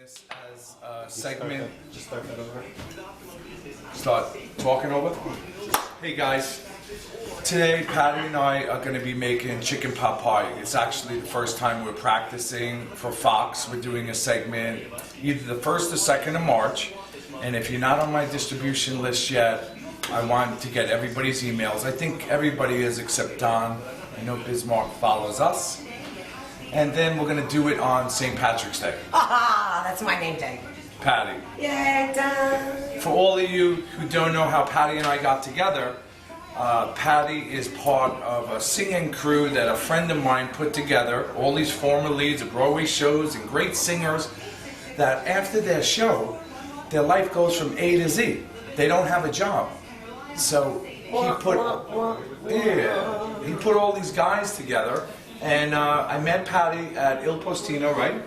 this as a segment. Just start that over. Start talking over. Hey guys, today Patty and I are going to be making chicken pot pie. It's actually the first time we're practicing for Fox. We're doing a segment either the 1st or 2nd of March. And if you're not on my distribution list yet, I want to get everybody's emails. I think everybody is except Don. I know Bismarck follows us. And then we're going to do it on St. Patrick's Day. Haha, that's my name day. Patty. Yay, Don. For all of you who don't know how Patty and I got together, Patty is part of a singing crew that a friend of mine put together, all these former leads of Broadway shows and great singers, that after their show, their life goes from A to Z. They don't have a job. So he put all these guys together, and I met Patty at Il Postino, right?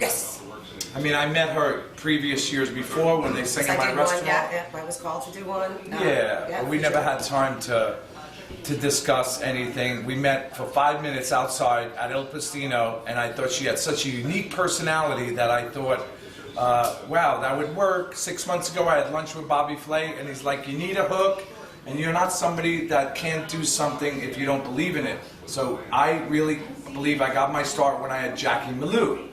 Yes. I mean, I met her previous years before when they sang in my restaurant. Yeah, I was called to do one. But we never had time to discuss anything. We met for 5 minutes outside at Il Postino, and I thought she had such a unique personality that I thought, wow, that would work. 6 months ago, I had lunch with Bobby Flay, and he's like, you need a hook, and you're not somebody that can't do something if you don't believe in it. So I really believe I got my start when I had Jackie Malou.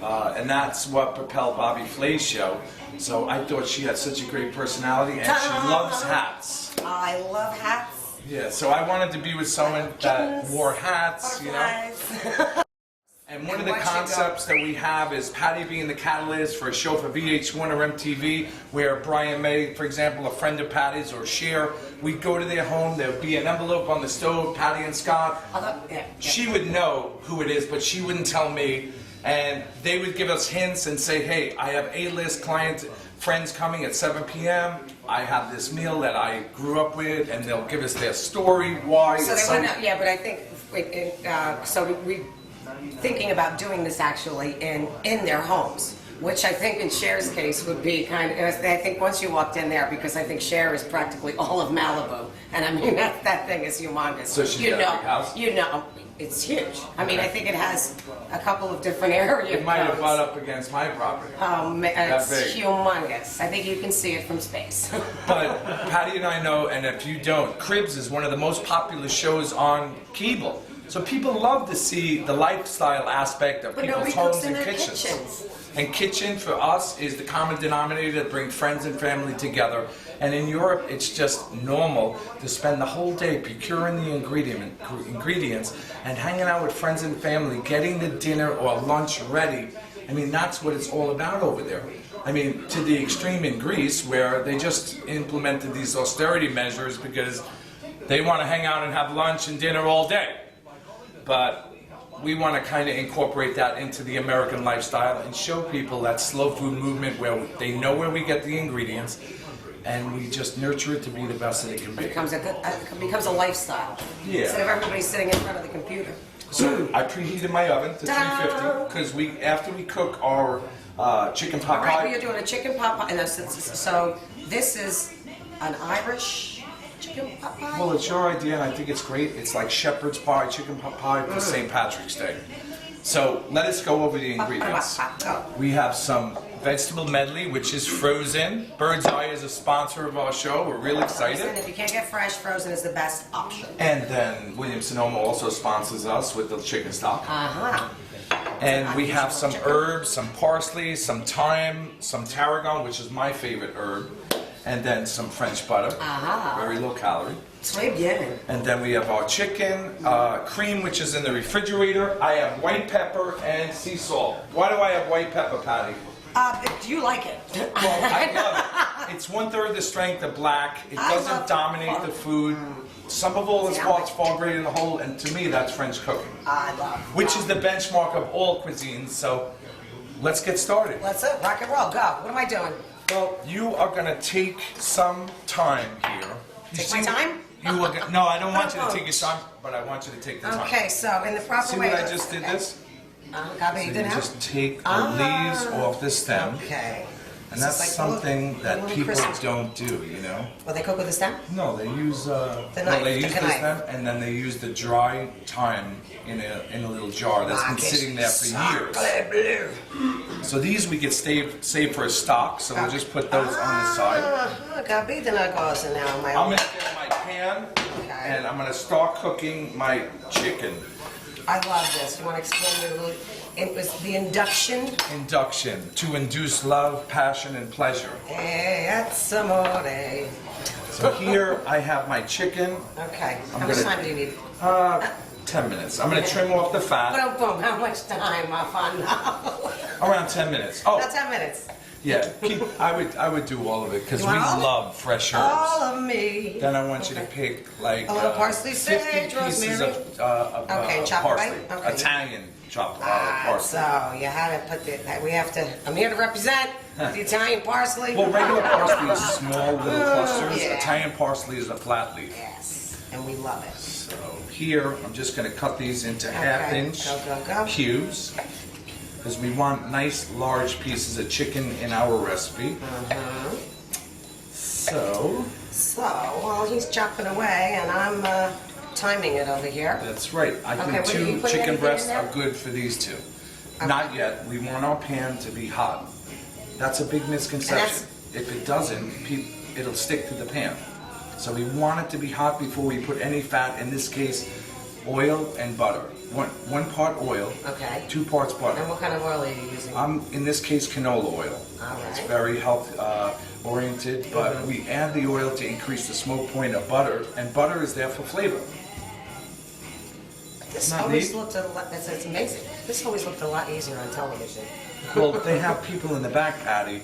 And that's what propelled Bobby Flay's show. So I thought she had such a great personality, and she loves hats. I love hats. Yeah, so I wanted to be with someone that wore hats, you know. And one of the concepts that we have is Patty being the catalyst for a show for VH1 or MTV, where Brian May, for example, a friend of Patty's, or Cher, we'd go to their home, there'd be an envelope on the stove, Patty and Scott. She would know who it is, but she wouldn't tell me. And they would give us hints and say, hey, I have A-list client friends coming at 7 p.m. I have this meal that I grew up with, and they'll give us their story, why. So they went, yeah, but I think, so we thinking about doing this actually in their homes, which I think in Cher's case would be kind of, I think once you walked in there, because I think Cher is practically all of Malibu, and I mean, that thing is humongous. So she's got a big house? You know, it's huge. I mean, I think it has a couple of different areas. It might have butt up against my property. Oh, man, it's humongous. I think you can see it from space. But Patty and I know, and if you don't, Cribs is one of the most popular shows on cable. So people love to see the lifestyle aspect of people's homes and kitchens. And kitchen for us is the common denominator that brings friends and family together. And in Europe, it's just normal to spend the whole day procuring the ingredients and hanging out with friends and family, getting the dinner or lunch ready. I mean, that's what it's all about over there. I mean, to the extreme in Greece, where they just implemented these austerity measures because they want to hang out and have lunch and dinner all day. But we want to kind of incorporate that into the American lifestyle and show people that slow food movement where they know where we get the ingredients, and we just nurture it to be the best that it can be. It becomes a lifestyle. Yeah. Instead of everybody sitting in front of the computer. So I preheated my oven to 350 because after we cook our chicken pot pie. All right, you're doing a chicken pot pie. So this is an Irish chicken pot pie? Well, it's your idea, and I think it's great. It's like shepherd's pie, chicken pot pie for St. Patrick's Day. So let us go over the ingredients. We have some vegetable medley, which is frozen. Bird's Eye is a sponsor of our show. We're really excited. Listen, if you can't get fresh, frozen is the best option. And then Williams-Sonoma also sponsors us with the chicken stock. And we have some herbs, some parsley, some thyme, some tarragon, which is my favorite herb, and then some French butter, very low calorie. Très bien. And then we have our chicken, cream, which is in the refrigerator. I have white pepper and sea salt. Why do I have white pepper, Patty? Do you like it? Well, I love it. It's 1/3 the strength of black. It doesn't dominate the food. Some of all its parts fall great in the whole, and to me, that's French cooking. I love it. Which is the benchmark of all cuisines, so let's get started. Let's rock and roll, go. What am I doing? Well, you are going to take some time here. Take my time? No, I don't want you to take your time, but I want you to take the time. Okay, so in the proper See way. what I just did this? Copy, So you just take the leaves off the stem. Okay. And that's like something that little people Christmas. don't do, you know? Well, they cook with the stem? No, they use knife, they the use the knife. stem, and then they use the dry thyme in a little jar that's been sitting there for years. So these we get save for a stock, so we'll just put those on the side. Capite na cosa now, my I'm gonna get my pan, and I'm gonna start cooking my chicken. I love this. You want to explain a little? It was the induction. Induction to induce love, passion, and pleasure. It's amore. So here I have my chicken. Okay. How much time do you need? 10 minutes. I'm gonna trim off the fat. Boom. How much time? I find now. Around 10 minutes. Oh, Not 10 minutes. yeah. I would do all of it because You we want all of it? love fresh herbs. All of me. Then I want you to pick like A little parsley, 50 sage, pieces rosemary. of Okay, chop it parsley. right? Okay. Italian chopped parsley. So you had to put we have to, I'm here to represent the Italian parsley. Well, regular parsley is small little clusters. Yeah. Italian parsley is a flat leaf. Yes, and we love it. So here, I'm just going to cut these into half-inch Go. cubes because we want nice, large pieces of chicken in our recipe. So While he's chopping away and I'm timing it over here. that's right. I Okay, think what are you 2 putting chicken anything in breasts there? are good for these 2. Not yet. We want our pan to be hot. That's a big misconception. If it doesn't, it'll stick to the pan. So we want it to be hot before we put any fat. In this case, oil and butter. One part oil. Okay. 2 parts butter. And what kind of oil are you using? In this case, canola oil. All right. It's very health oriented, but we add the oil to increase the smoke point of butter, and butter is there for flavor. This Not always neat? looked a lot, it's amazing. This always looked a lot easier on television. Well, they have people in the back, Patty,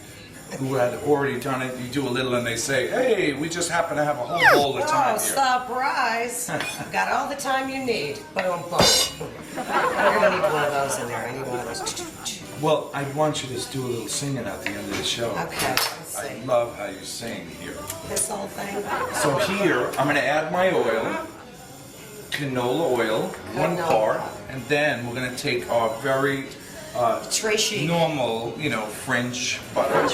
who had already done it. You do a little, and they say, "Hey, we just happen to have a whole bowl of time Oh, here." surprise! Got all the time you need. Boom, boom. We're gonna need one of those in there. I need one of those. Well, I want you to do a little singing at the end of the show. Okay, let's I see. love how you sing here. This whole thing. So here, I'm going to add my oil, canola oil, 1 Canola. part, and then we're going to take our very Tray sheet. normal, French butter.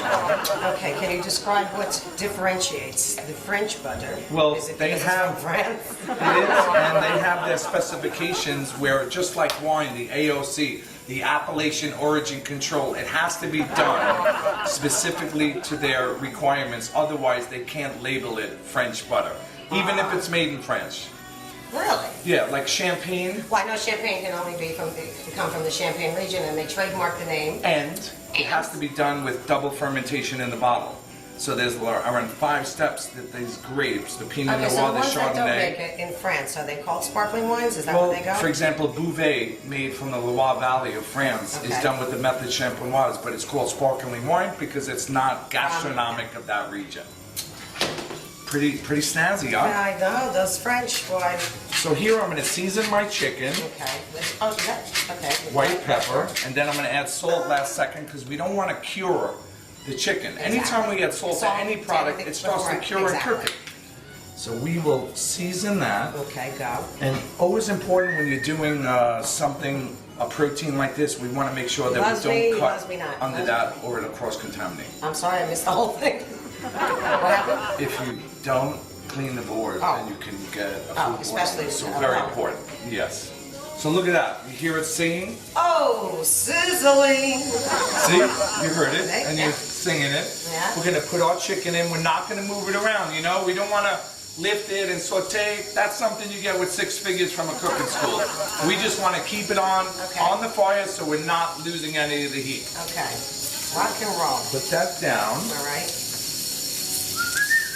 Okay, can you describe what differentiates the French butter? Well, Is it they because it's have- from France? It is, and they have their specifications where, just like wine, the AOC, the Appellation Origin Control, it has to be done specifically to their requirements. Otherwise, they can't label it French butter, even if it's made in France. Really? Yeah, like champagne, Well, I know champagne can only come from the Champagne region, and they trademark the name. and it has to be done with double fermentation in the bottle. So there's around 5 steps that these grapes, the Pinot Okay, so the Noir, the ones that don't make Chardonnay. it in France, are they called sparkling wines? Is that Well, where they go? for example, Bouvet, made from the Loire Valley of France, is Okay. done with the method champenoise, but it's called sparkling wine because it's not gastronomic of that region. Pretty snazzy, huh? I know, those French, boy. So here I'm going to season my chicken, Okay. Oh, is that? Okay. white pepper, and then I'm going to add salt last second because we don't want to cure the chicken. Anytime we add salt to any product, it starts to cure and cook it. So we will season that. Okay, go. And always important when you're doing something, a protein like this, we want to make sure that Loves we me, don't loves me cut not. under that or it'll cross-contaminate. I'm sorry, I missed the whole thing. What happened? If you don't clean the board, Oh. then you can get a Oh, food especially poisoning. So a very lot. important, yes. So look at that. You hear it singing? Oh, sizzling. See? You heard it, and Yeah. you're singing it. Yeah. We're going to put our chicken in. We're not going to move it around, We don't want to lift it and saute. That's something you get with 6 figures from a cooking school. We just want to keep it on the fire so we're not losing any of the heat. Okay. Rock and roll. Put that down. All right.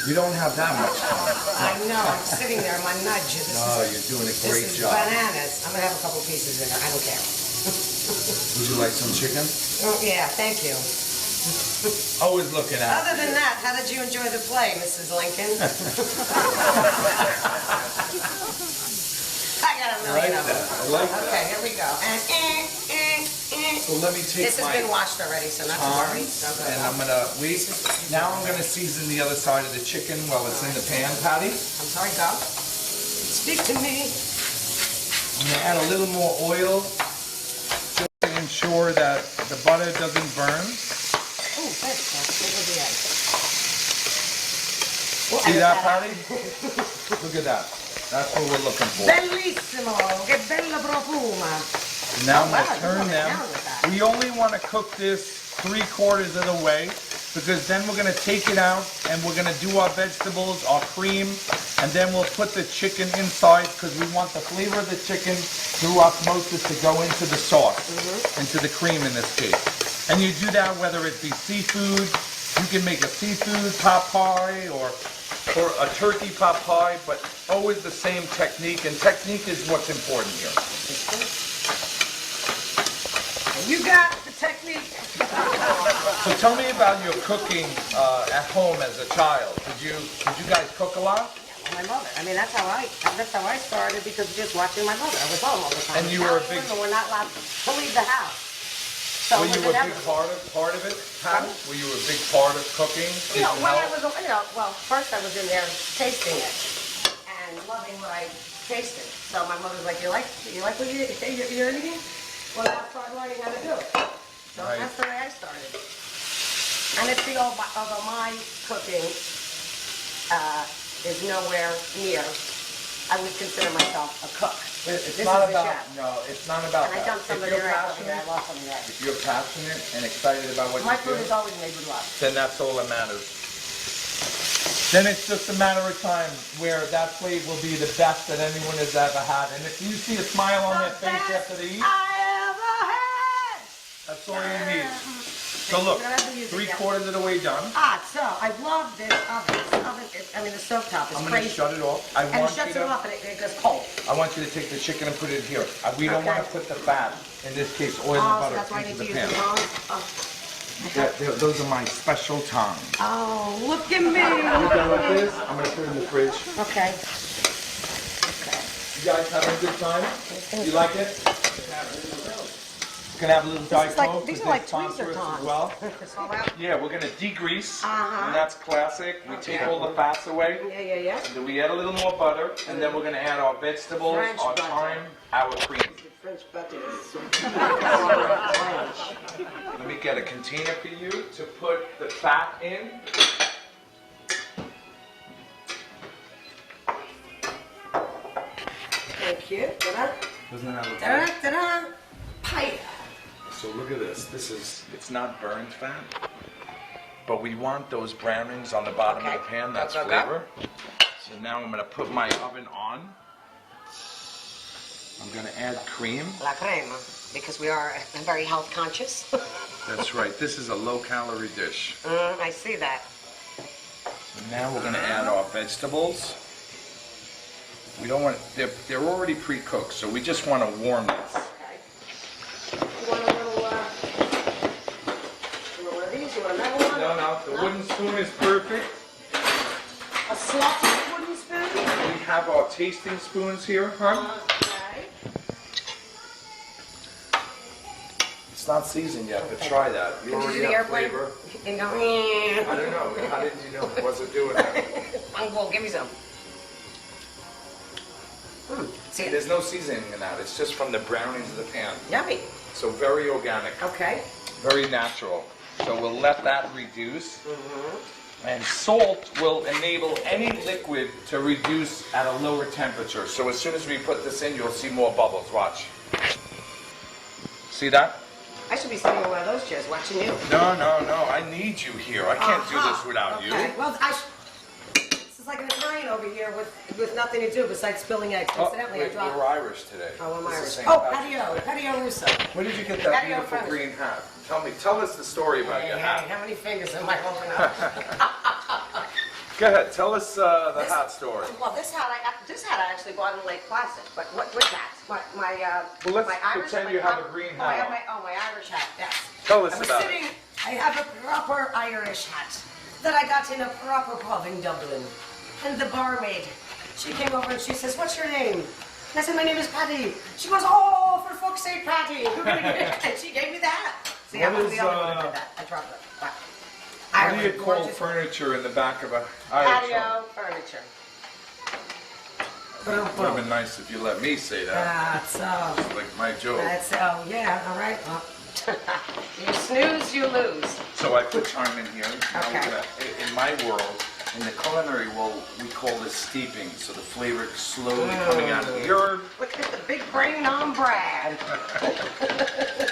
We don't have that much time. I know, I'm sitting there, my nudge. Oh, you're doing a great This is job. bananas. I'm gonna have a couple pieces in there. I don't care. Would you like some chicken? Oh, yeah, thank you. Always looking at Other than that, how did you enjoy the play, Mrs. Lincoln? I got a I million like of them. that. I like that. Okay, here we go. And So let me take this has my been washed already, so not to worry. tongs, Go, go, and go. I'm gonna wait. Now I'm gonna season the other side of the chicken while it's in the pan, Patty. I'm sorry, go. Speak to me. I'm gonna add a little more oil just to ensure that the butter doesn't burn. Oh, See that, Patty? Look at that. That's what we're looking for. Bellissimo, che bello profuma. Now I'm going to turn them. We only want to cook this 3/4 of the way because then we're going to take it out and we're going to do our vegetables, our cream, and then we'll put the chicken inside because we want the flavor of the chicken through osmosis to go into the sauce, into the cream in this case. And you do that whether it be seafood, you can make a seafood pot pie or a turkey pot pie, but always the same technique, and technique is what's important here. You got the technique. So tell me about your cooking at home as a child. Did you guys cook a lot? My mother. I mean, that's how I started because just watching my mother. I was home all the time. And you were a big. We're not allowed to leave the house. So were you a big part of it, Pat? Were you a big part of cooking? You know, when I was, well, first I was in there tasting it and loving what I tasted. So my mother's like, you like what you're eating? Well, I started learning how to do it. So that's the way I started. And it's although my cooking is nowhere near, I would consider myself a cook. It's not about, no, it's not about and that. I done some of the I lost some of that. If you're passionate and excited about what My you food do, is always made with love. then that's all that matters. Then it's just a matter of time where that plate will be the best that anyone has ever had. And if you see a smile on their face after they eat, that's all you need. So look, 3/4 of the way done. So I love this oven. The stovetop is I'm going crazy. to shut it off. And it shuts it off and it goes cold. I want you to take the chicken and put it here. We don't want to put the fat, in this case oil and butter, So that's why I need into to the use the pan. tongs. Those are my special tongs. Oh, look at me. You done with this? I'm going to put it in the fridge. Okay. You guys having a good time? You like it? You can have a little Diet Coke. These are like sponsor tweezer us tongs. as well. Well, Yeah, we're going to degrease, and that's classic. We take all the fats away. yeah. And then we add a little more butter, and then we're going to add our vegetables, French our butter. thyme, our cream. French butter is Let me get a container for you to put the fat in. Thank you. Ta-da. Doesn't that look Ta-da, good? ta-da. Pie. So look at this. It's not burned fat, but we want those brownings on the bottom of the pan. That's Go. flavor. So now I'm going to put my oven on. I'm going to add cream. La crema, because we are very health conscious. That's right. This is a low-calorie dish. I see that. And now we're going to add our vegetables. We don't want they're already pre-cooked, so we just want to warm this. Okay. You want a little one of these? You want another one? No, the wooden spoon is perfect. A salted wooden spoon? We have our tasting spoons here, huh? Okay. It's not seasoned yet, but try that. You Did you already do the have airplane? flavor. And go, I don't know. How did you know? Was it doing that? Well, give me some. See, There's no seasoning in that. It's just from the brownings of the pan. yummy. So very organic, Okay. very natural. So we'll let that reduce. And salt will enable any liquid to reduce at a lower temperature. So as soon as we put this in, you'll see more bubbles. Watch. See that? I should be sitting in one of those chairs watching you. No. I need you here. I can't do this without you. Well, this is like an Italian over here with nothing to do besides spilling eggs. Oh, Incidentally, wait, I dropped. you're Irish today. Oh, I'm This is Irish. St. Oh, Patrick's Day. Patti Russo. Where did you get that Patio beautiful furniture. green hat? Tell us the story about your Hey, hat. how many fingers am I holding up? Go ahead, tell us the hat story. Well, this hat I actually bought in Lake Placid. But which hat? Well, let's my Irish. pretend you have a green Oh, I hat have on. my Irish hat. Yes. Tell us I was about sitting. I have a proper Irish hat that I got in a proper pub in Dublin, and the barmaid, she came over and she says, "What's your name?" And I said, "My name is Patty." She goes, "Oh, for fuck's sake, Patty!" You're gonna get it. And she gave me the hat. See, I What was is, the only one that did that. I dropped it. Wow. What do you Ireland, call gorgeous. furniture in the back of a Irish home? Patio furniture. It would have been nice if you let me say that. That's Like my joke. yeah, all right. Well, You snooze, you lose. So I put thyme in here. Now Okay. we're gonna, in my world, in the culinary world, we call this steeping. So the flavor is slowly coming out of the herb. Look at the big brain on Brad.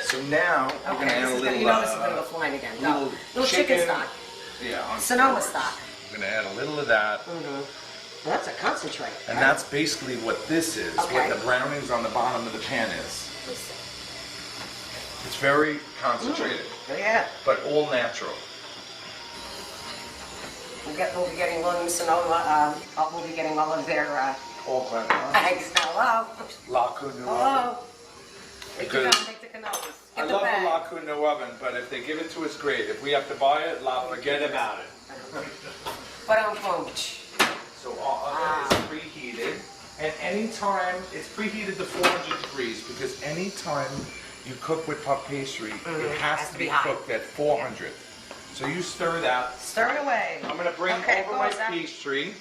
So now we're gonna add a little, you notice it's gonna go flying again. No. Little chicken stock. Yeah. on Sonoma steroids. stock. We're gonna add a little of that. Well, that's a concentrate. And that's basically what this is, Okay. what the brownings on the bottom of the pan is. It's very concentrated, Yeah. but all natural. We'll be getting William Sonoma. We'll be getting all of their All plant. eggs. Hello. La Cunua. Hello. Take Because the cannolis. I Get the love the bag. La Cunua oven, but if they give it to us, great. If we have to buy it, forget about it. Ba-dum-bum. So our oven is preheated, and anytime it's preheated to 400 degrees because anytime you cook with puff pastry, it has to be high. cooked at 400. So you stir that. Stir it away. I'm gonna bring Okay, over my cosa? pastry.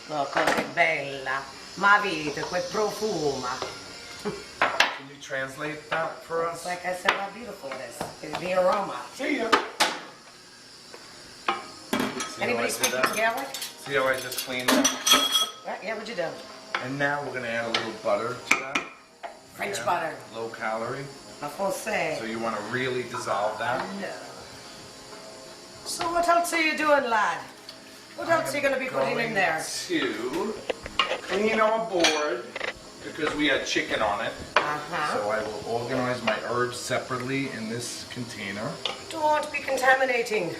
Look, che bella. Ma vita, quel profuma. Can you translate that for us? Like I said, how beautiful it is. It's the aroma. See ya. See how I Anybody did speaking that? Gaelic? See how I just cleaned that? Yeah, what'd you do? And now we're gonna add a little butter to that. French Yeah. butter. Low calorie. La foncé. So you want to really dissolve that. No. So what else are you doing, lad? What else are you going to be putting in there? To clean our board because we had chicken on it. Uh-huh. So I will organize my herbs separately in this container. Don't be contaminating.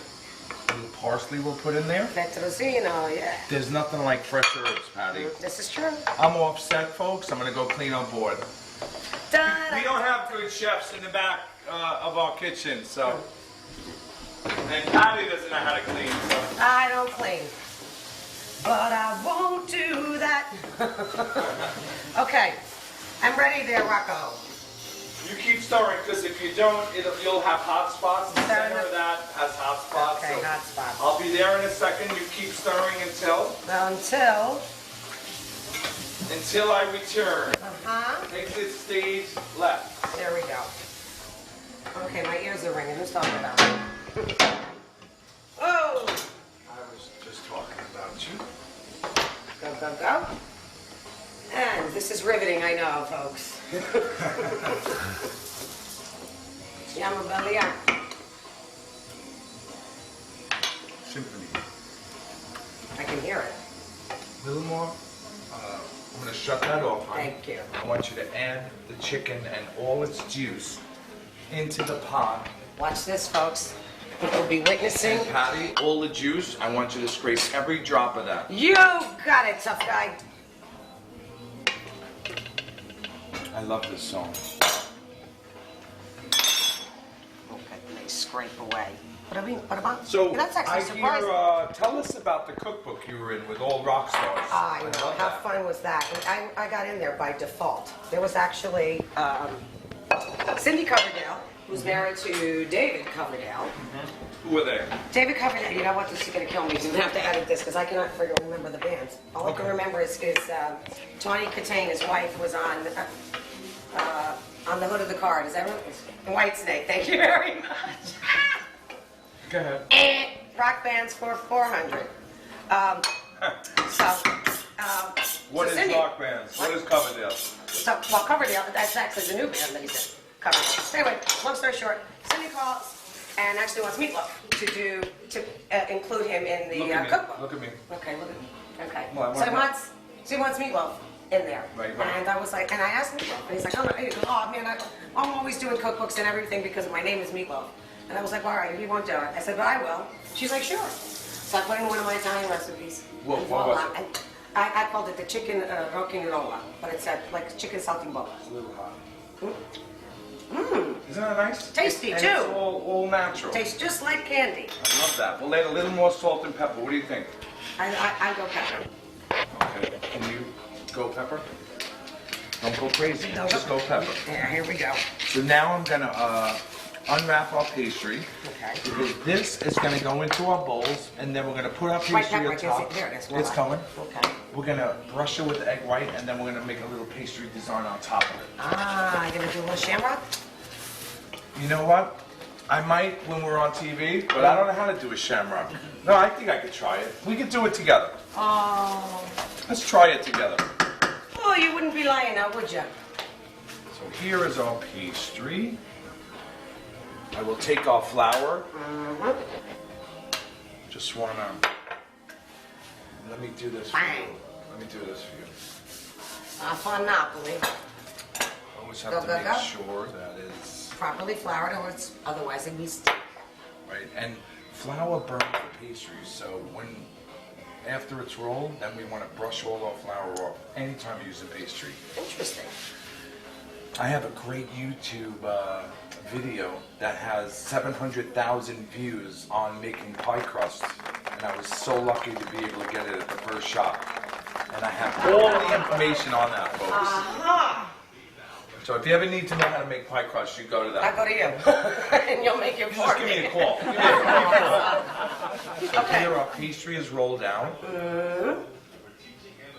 A little parsley we'll put in there. Petrosino, yeah. There's nothing like fresh herbs, Patty. This is true. I'm all set, folks. I'm going to go clean our board. We don't have good chefs in the back of our kitchen, so. And Patty doesn't know how to clean, so. I don't clean. But I won't do that. Okay. I'm ready there, Rocco. You keep stirring, because if you don't, you'll have hot spots. The center of that has hot spots. Okay, so hot spots. I'll be there in a second. You keep stirring until I return. Exit stage left. There we go. Okay, my ears are ringing. Who's talking about me? Oh! I was just talking about you. Go, go, go. And this is riveting, I know, folks. Yamabelia. Symphony. I can hear it. A little more. I'm going to shut that off, honey. Thank you. I want you to add the chicken and all its juice into the pot. Watch this, folks. People be witnessing. And Patty, all the juice, I want you to scrape every drop of that. You got it, tough guy. I love this song. Okay, they scrape away. But I mean, what about? So, that's actually I surprising. hear, tell us about the cookbook you were in with all rock stars. I know. love How that. fun was that? And I got in there by default. There was actually Cindy Coverdale, who's married to David Coverdale. Who were they? David Coverdale, you know what? This is going to kill me. You're going to have to edit this because I cannot remember the bands. All I can remember is Tawny Katane, his wife, was on the hood of the car. Does everyone? Whitesnake. Thank you very much. Go ahead. Rock bands for 400. What is Cindy- rock bands? What is Coverdale? So, well, Coverdale, that's actually the new band that he's in. Coverdale. Anyway, long story short, Cindy calls and actually wants Meatloaf to include him in the Look at me. cookbook. Look at me. Okay, look at me. Okay. Well, I So want he wants Meatloaf in there. Right. And I was like, and I asked Meatloaf, and he's like, oh man, I'm always doing cookbooks and everything because my name is Meatloaf. And I was like, all right, if you won't do it. I said, but I will. She's like, sure. So I put in one of my Italian recipes. What And was voila. it? And I called it the chicken rocchinola, but it said like chicken saltimbocca. It's a little hot. Mmm, Isn't that nice? Tasty, And too. It's all natural. tastes just like candy. I love that. We'll add a little more salt and pepper. What do you think? I go pepper. Okay. Can you go pepper? Don't go crazy. No, Just go pepper. Yeah, here we go. So now I'm gonna unwrap our pastry. Okay. Because this is gonna go into our bowls, and then we're gonna put our White pastry pepper, I on can top. see. There it is. It's coming. Okay. We're gonna brush it with the egg white, and then we're gonna make a little pastry design on top of it. Ah, I'm gonna do a little shamrock. You know what? I might when we're on TV, but I don't know how to do a shamrock. No, I think I could try it. We could do it together. Oh. Let's try it together. Oh, you wouldn't be lying now, would you? So here is our pastry. I will take our flour. Just wanna, let me do this for you. Let me do this for you. On Napoli. Always have to make sure that it's properly floured, or it's otherwise it'd be stiff. right. And flour burns the pastries, so when after it's rolled, then we want to brush all our flour off anytime you use a pastry. Interesting. I have a great YouTube video that has 700,000 views on making pie crust, and I was so lucky to be able to get it at the first shot. And I have all the information on that, folks. Aha! So if you ever need to know how to make pie crust, you go to that. I go to you, and you'll make it for Just give me a call. So here our pastry is rolled down.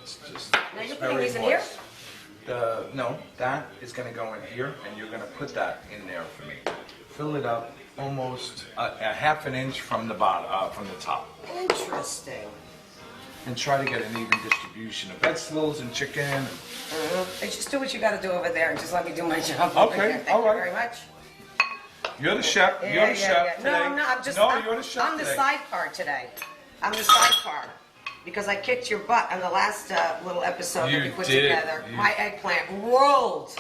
It's just Now you're putting these in here? No, that is going to go in here, and you're going to put that in there for me. Fill it up almost a half an inch from the bottom, from the top. Interesting. And try to get an even distribution of vegetables and chicken. Hey, just do what you got to do over there, and just let me do my job. Over Okay, here. Thank all you right. very much. You're the chef. You're the chef today. No, I'm not. You're the chef I'm the today. side part today. I'm the side part. Because I kicked your butt on the last little episode that we put together. My eggplant rolled.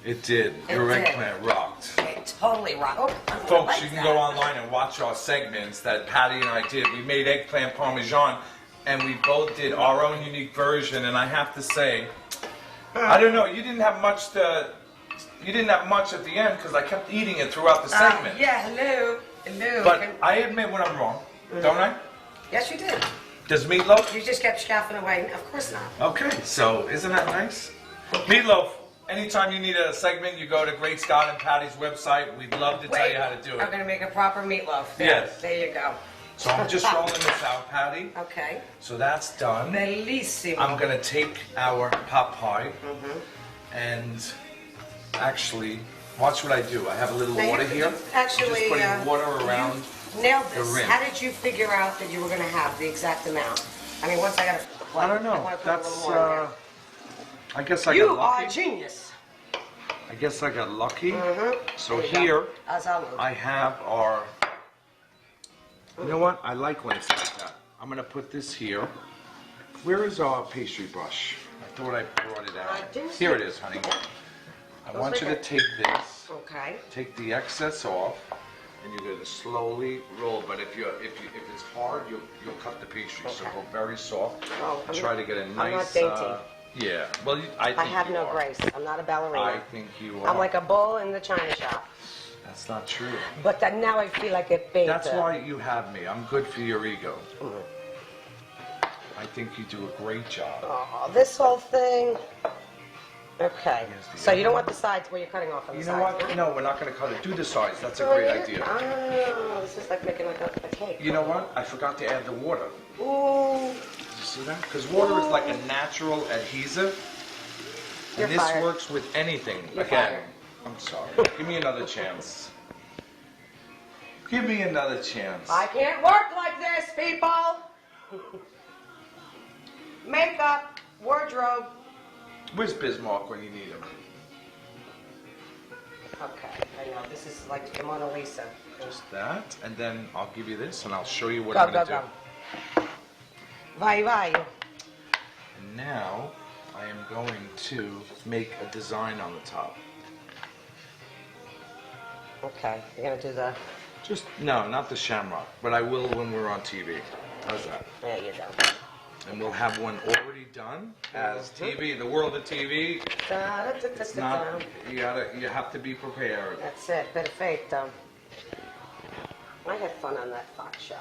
It did. Your eggplant rocked. It totally rocked. Oh, Folks, you can go online and watch our segments that Patty and I did. We made eggplant parmesan, and we both did our own unique version. And I have to say, I don't know, you didn't have much at the end because I kept eating it throughout the segment. Yeah, hello. But I admit when I'm wrong, don't I? Yes, you did. Does meatloaf? You just kept scaffing away. Of course not. Okay, so isn't that nice? Meatloaf, anytime you need a segment, you go to Great Scott and Patty's website. We'd love to tell you how to do I'm it. going to make a proper meatloaf. Yes. There you go. So I'm just rolling this out, Patty. Okay. So that's done. Bellissimo. I'm going to take our pot pie and actually, watch what I do. I have a little Now, water you- here. actually, just putting water around. Nailed the this. rim. How did you figure out that you were going to have the exact amount? I mean, once I got a I don't know. I want to put a little That's, more in there. I guess I You got lucky. are a genius. I guess I got lucky. So There you go. here, Asalud. I have our, you know what? I like when it's like that. I'm going to put this here. Where is our pastry brush? I thought I brought it out. didn't Here it see- is, honey. I want you to take this, Okay. take the excess off, and you're going to slowly roll. But if it's hard, you'll cut the pastry. So Okay. go very soft. Oh, Try to get a nice. not dainty. Yeah. Well, I think I have you no are. grace. I'm not a ballerina. I think you are. I'm like a bull in the china shop. That's not true. But that now I feel like a painter. That's why you have me. I'm good for your ego. I think you do a great job. Oh, this whole thing. Okay. Here's the So you other don't want the sides where you're cutting off on You the know sides. what? No, we're not going to cut it. Do the sides. That's a Oh, great yeah? idea. Oh, this is like making like a cake. You know what? I forgot to add the water. Ooh. Did you see that? Because water is like a natural adhesive. You're And this fired. works with anything. You're Again, fired. I'm sorry. Give me another chance. Give me another chance. I can't work like this, people. Makeup, wardrobe. Where's Bismarck when you need him? Okay, I know this is like the Mona Lisa. Just that, and then I'll give you this, and I'll show you what Go, I'm go, going to go. do. Vai, vai. And now, I am going to make a design on the top. Okay, you're gonna do the. Just, no, not the shamrock, but I will when we're on TV. How's that? There you go. And we'll have one already done as TV, the world of TV. It's not, you have to be prepared. That's it. Perfetto. I had fun on that Fox show,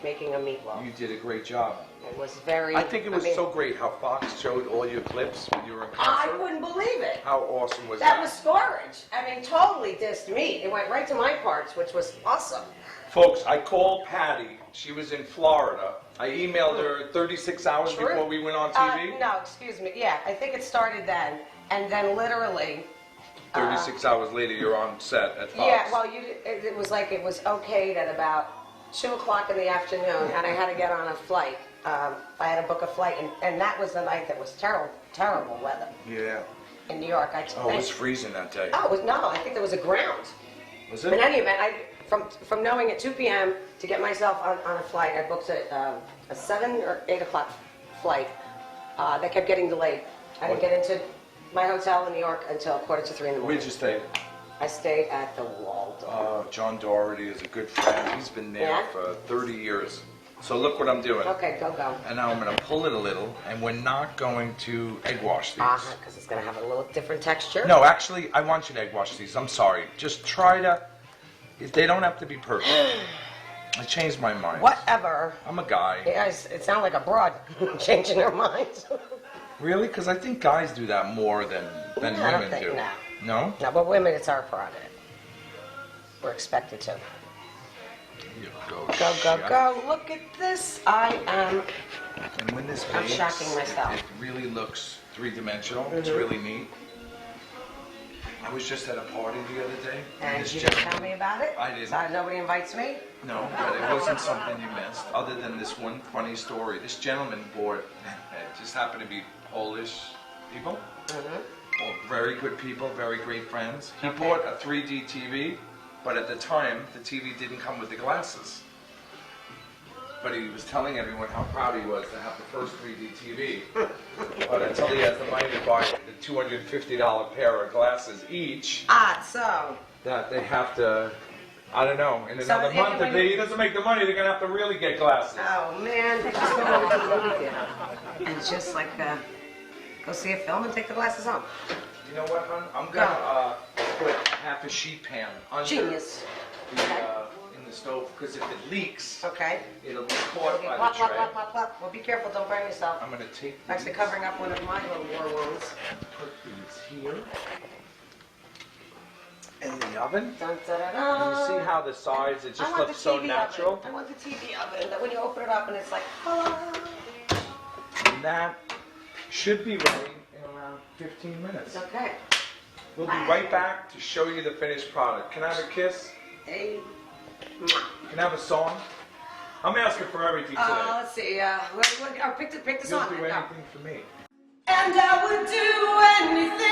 making a meatloaf. You did a great job. It was very. I think it was mean, so great how Fox showed all your clips when you were in I concert. couldn't believe it. How awesome was that? That was storage. I mean, totally dissed me. It went right to my parts, which was awesome. Folks, I called Patty. She was in Florida. I emailed her 36 hours True. before we went on TV. No, excuse me. Yeah, I think it started then. And then literally, 36 hours later, you're on set at Fox. Yeah, well, it was like it was okayed at about 2 o'clock in the afternoon, and I had to get on a flight. I had to book a flight, and that was the night that was terrible weather Yeah. in New York. It was freezing that day. Oh, no, I think there was a ground. Was it? In any event, from knowing at 2 p.m. to get myself on a flight, I booked a 7 or 8 o'clock flight that kept getting delayed. I didn't get into my hotel in New York until 2:45 in the morning. Where'd you stay? I stayed at the Waldorf. John Doherty is a good friend. He's been there for 30 years. So look what I'm doing. Okay, go. And now I'm going to pull it a little, and we're not going to egg wash these. Because it's going to have a little different texture. No, actually, I want you to egg wash these. I'm sorry. Just try to. They don't have to be perfect. I changed my mind. Whatever. I'm a guy. Yeah, it sounds like a broad changing their minds. Really? Because I think guys do that more than women do. No. No? No, but women, it's our prerogative. We're expected to. You go. Go. Look at this. I am. And when this I'm bakes, shocking myself. it really looks three-dimensional. It's really neat. I was just at a party the other day. And this you didn't gentleman- tell me about it? I didn't. So nobody invites me? No, but it wasn't something you missed, other than this one funny story. This gentleman bought, it just happened to be Polish people, or very good people, very great friends. He bought a 3D TV, but at the time, the TV didn't come with the glasses. But he was telling everyone how proud he was to have the first 3D TV. But until he has the money to buy the $250 pair of glasses each, So. that they have to, I don't know, in another if month, if he doesn't make the money, they're going to have to really get glasses. Oh, man. Just go over to the movie theater. And just like, go see a film and take the glasses off. You know what, hon? I'm going to put half a sheet pan under Genius. in the stove, because if it leaks, Okay. it'll be caught Okay, by plop, the plop, tray. plop, plop, plop. Well, be careful. Don't burn yourself. I'm going to take I'm actually these, covering up one of my little war wounds. put these here in the oven. Dun, da, da, And da. you see how the sides, it I just want the looks so TV natural? oven. I want the TV oven that when you open it up and it's like, oh. And that should be ready in around 15 minutes. Okay. We'll be right back to show you the finished product. Can I have a kiss? Hey. Can I have a song? I'm asking for everything today. Let's see. Pick the You'll song. do Go. anything for me. And I would do anything